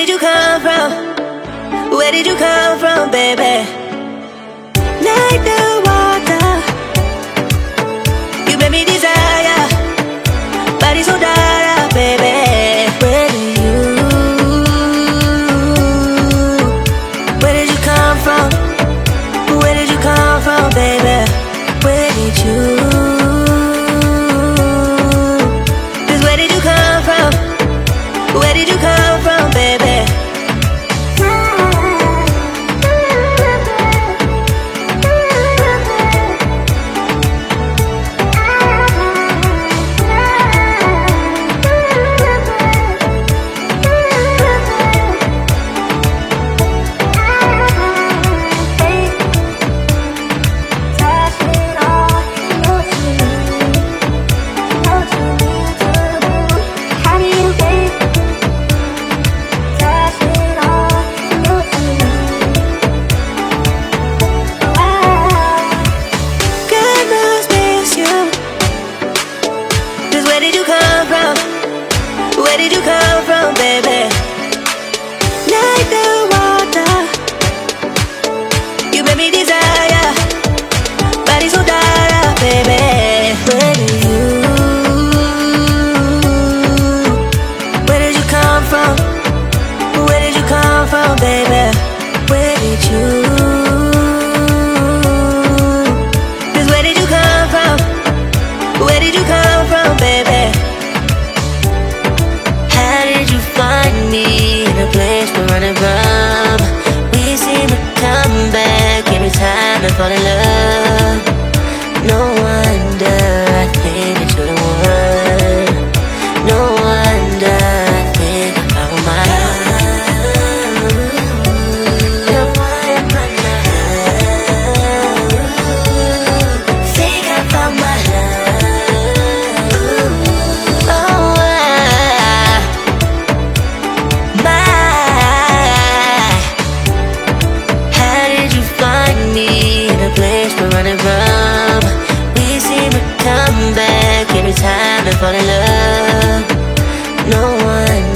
did you come from? Where did you come from, baby? Like the water, you made me desire. Body so dark, baby. Where did you come from? Where did you come from, baby? Where did you? Just where did you come from? Where did you come from, baby? Where did you come from? Where did you come from, baby? Like the water, you made me desire. Body so dark, baby. Where did you come from? Where did you come from, baby? Where did you? Just where did you come from? Where did you come from, baby? How did you find me in a place we're running from? We seem to come back every time I fall in love. No wonder I think that you're the one. No wonder I think I found my love. No wonder I think I found my love. Oh, how did you find me in a place we're running from? We seem to come back every time I fall in love. No one